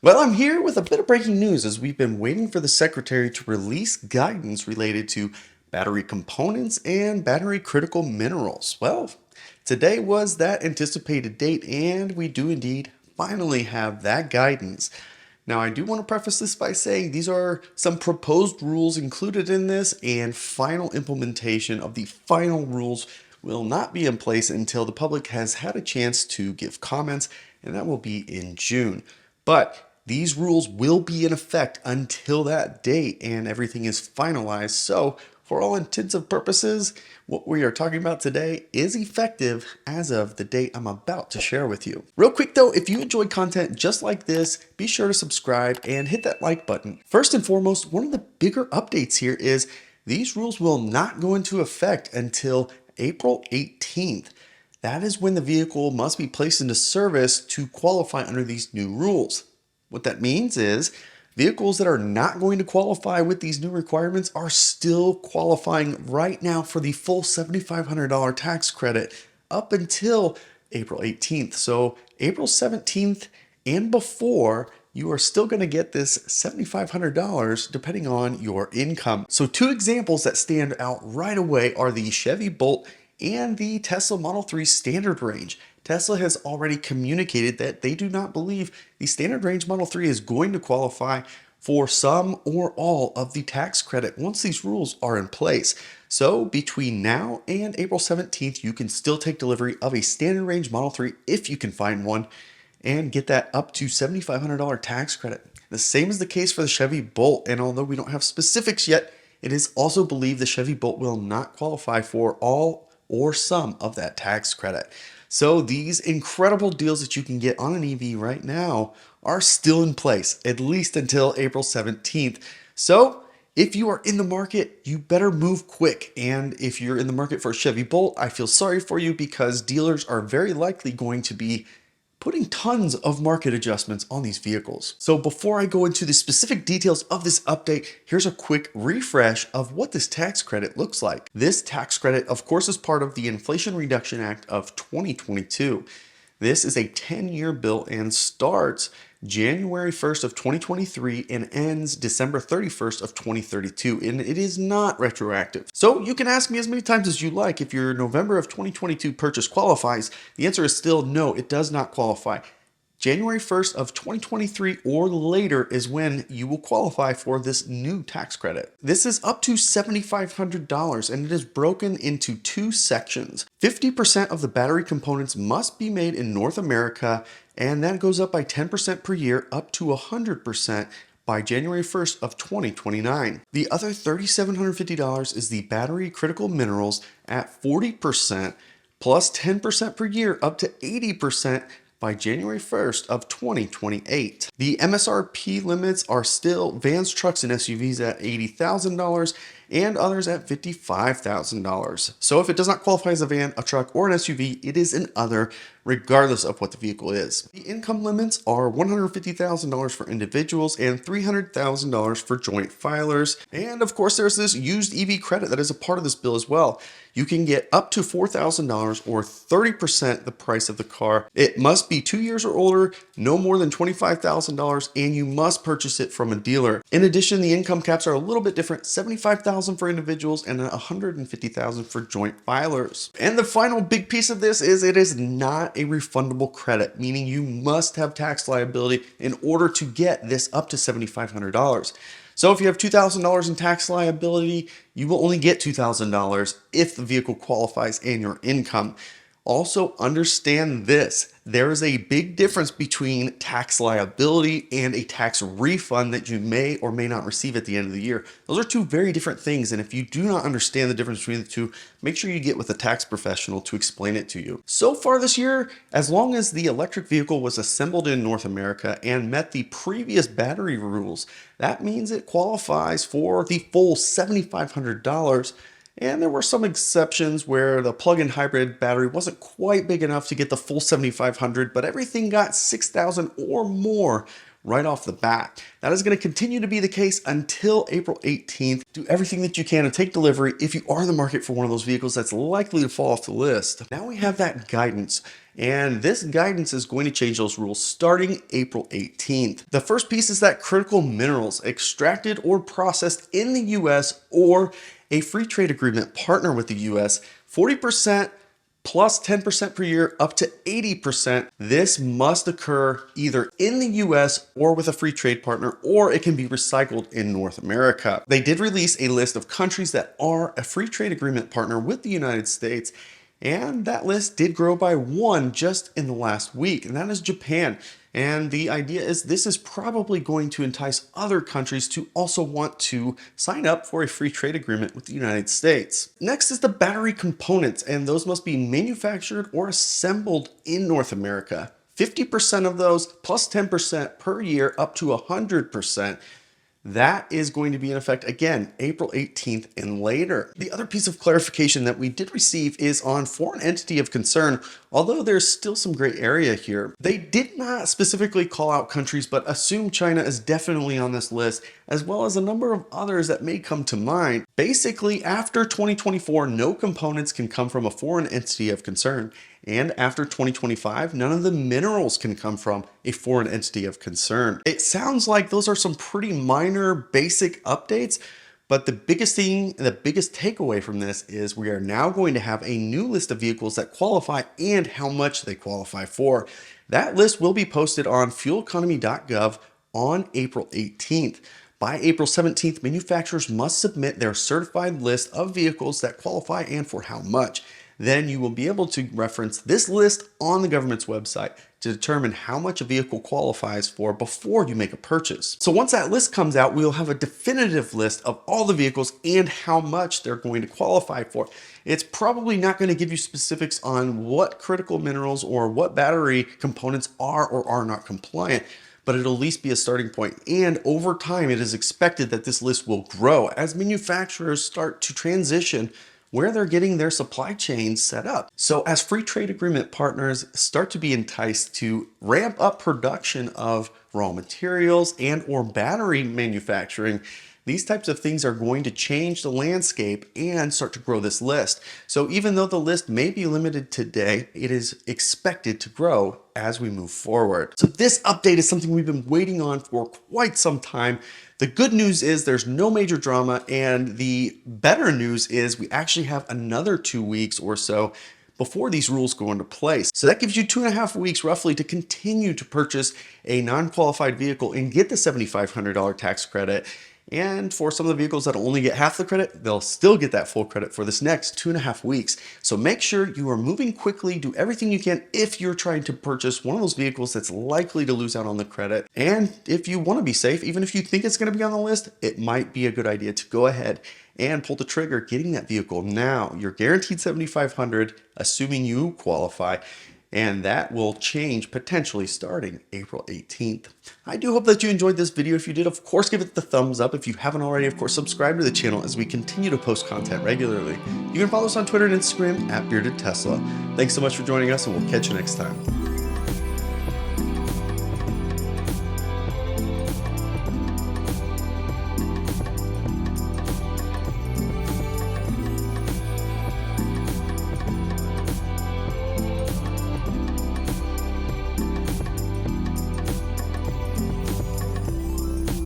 Well, I'm here with a bit of breaking news as we've been waiting for the Secretary to release guidance related to battery components and battery critical minerals. Well, today was that anticipated date, and we do indeed finally have that guidance. Now, I do want to preface this by saying these are some proposed rules included in this, and final implementation of the final rules will not be in place until the public has had a chance to give comments, and that will be in June. But these rules will be in effect until that date and everything is finalized. So, for all intents and purposes, what we are talking about today is effective as of the date I'm about to share with you. Real quick though, if you enjoy content just like this, be sure to subscribe and hit that like button. First and foremost, one of the bigger updates here is these rules will not go into effect until April 18th. That is when the vehicle must be placed into service to qualify under these new rules. What that means is vehicles that are not going to qualify with these new requirements are still qualifying right now for the full $7,500 tax credit up until April 18th. So April 17th and before, you are still going to get this $7,500 depending on your income. So two examples that stand out right away are the Chevy Bolt and the Tesla Model 3 standard range. Tesla has already communicated that they do not believe the standard range Model 3 is going to qualify for some or all of the tax credit once these rules are in place. So between now and April 17th, you can still take delivery of a standard range Model 3 if you can find one and get that up to $7,500 tax credit. The same is the case for the Chevy Bolt, and although we don't have specifics yet, it is also believed the Chevy Bolt will not qualify for all or some of that tax credit. So these incredible deals that you can get on an EV right now are still in place, at least until April 17th. So if you are in the market, you better move quick. And if you're in the market for a Chevy Bolt, I feel sorry for you because dealers are very likely going to be putting tons of market adjustments on these vehicles. So before I go into the specific details of this update, here's a quick refresh of what this tax credit looks like. This tax credit, of course, is part of the Inflation Reduction Act of 2022. This is a 10-year bill and starts January 1st of 2023 and ends December 31st of 2032, and it is not retroactive. So you can ask me as many times as you like if your November of 2022 purchase qualifies. The answer is still no, it does not qualify. January 1st of 2023 or later is when you will qualify for this new tax credit. This is up to $7,500 and it is broken into two sections. 50% of the battery components must be made in North America, and that goes up by 10% per year up to 100% by January 1st of 2029. The other $3,750 is the battery critical minerals at 40% plus 10% per year up to 80% by January 1st of 2028. The MSRP limits are still vans, trucks, and SUVs at $80,000 and others at $55,000. So if it does not qualify as a van, a truck, or an SUV, it is an other, regardless of what the vehicle is. The income limits are $150,000 for individuals and $300,000 for joint filers. And of course, there's this used EV credit that is a part of this bill as well. You can get up to $4,000 or 30% the price of the car. It must be 2 years or older, no more than $25,000, and you must purchase it from a dealer. In addition, the income caps are a little bit different, $75,000 for individuals and $150,000 for joint filers. And the final big piece of this is it is not a refundable credit, meaning you must have tax liability in order to get this up to $7,500. So if you have $2,000 in tax liability, you will only get $2,000 if the vehicle qualifies and your income. Also understand this, there is a big difference between tax liability and a tax refund that you may or may not receive at the end of the year. Those are two very different things, and if you do not understand the difference between the two, make sure you get with a tax professional to explain it to you. So far this year, as long as the electric vehicle was assembled in North America and met the previous battery rules, that means it qualifies for the full $7,500. And there were some exceptions where the plug-in hybrid battery wasn't quite big enough to get the full 7,500, but everything got 6,000 or more right off the bat. That is going to continue to be the case until April 18th. Do everything that you can to take delivery if you are in the market for one of those vehicles that's likely to fall off the list. Now we have that guidance, And this guidance is going to change those rules starting April 18th. The first piece is that critical minerals extracted or processed in the US or a free trade agreement partner with the US, 40% plus 10% per year up to 80%. This must occur either in the US or with a free trade partner, or it can be recycled in North America. They did release a list of countries that are a free trade agreement partner with the United States, and that list did grow by one just in the last week, and that is Japan. And the idea is this is probably going to entice other countries to also want to sign up for a free trade agreement with the United States. Next is the battery components, and those must be manufactured or assembled in North America. 50% of those plus 10% per year up to 100%. That is going to be in effect again, April 18th and later. The other piece of clarification that we did receive is on foreign entity of concern, although there's still some gray area here. They did not specifically call out countries, but assume China is definitely on this list, as well as a number of others that may come to mind. Basically, after 2024, no components can come from a foreign entity of concern. And after 2025, none of the minerals can come from a foreign entity of concern. It sounds like those are some pretty minor basic updates, but the biggest thing, the biggest takeaway from this is we are now going to have a new list of vehicles that qualify and how much they qualify for. That list will be posted on fueleconomy.gov on April 18th. By April 17th, manufacturers must submit their certified list of vehicles that qualify and for how much. Then you will be able to reference this list on the government's website to determine how much a vehicle qualifies for before you make a purchase. So once that list comes out, we'll have a definitive list of all the vehicles and how much they're going to qualify for. It's probably not going to give you specifics on what critical minerals or what battery components are or are not compliant, but it'll at least be a starting point. And over time, it is expected that this list will grow as manufacturers start to transition where they're getting their supply chains set up. So as free trade agreement partners start to be enticed to ramp up production of raw materials and or battery manufacturing, these types of things are going to change the landscape and start to grow this list. So even though the list may be limited today, it is expected to grow as we move forward. So this update is something we've been waiting on for quite some time. The good news is there's no major drama, and the better news is we actually have another 2 weeks or so before these rules go into place. So that gives you 2.5 weeks roughly to continue to purchase a non-qualified vehicle and get the $7,500 tax credit. And for some of the vehicles that only get half the credit, they'll still get that full credit for this next 2.5 weeks. So make sure you are moving quickly, do everything you can if you're trying to purchase one of those vehicles that's likely to lose out on the credit. And if you want to be safe, even if you think it's going to be on the list, it might be a good idea to go ahead and pull the trigger getting that vehicle now. You're guaranteed $7,500, assuming you qualify. And that will change potentially starting April 18th. I do hope that you enjoyed this video. If you did, of course, give it the thumbs up. If you haven't already, of course, subscribe to the channel as we continue to post content regularly. You can follow us on Twitter and Instagram @BeardedTesla. Thanks so much for joining us, and we'll catch you next time.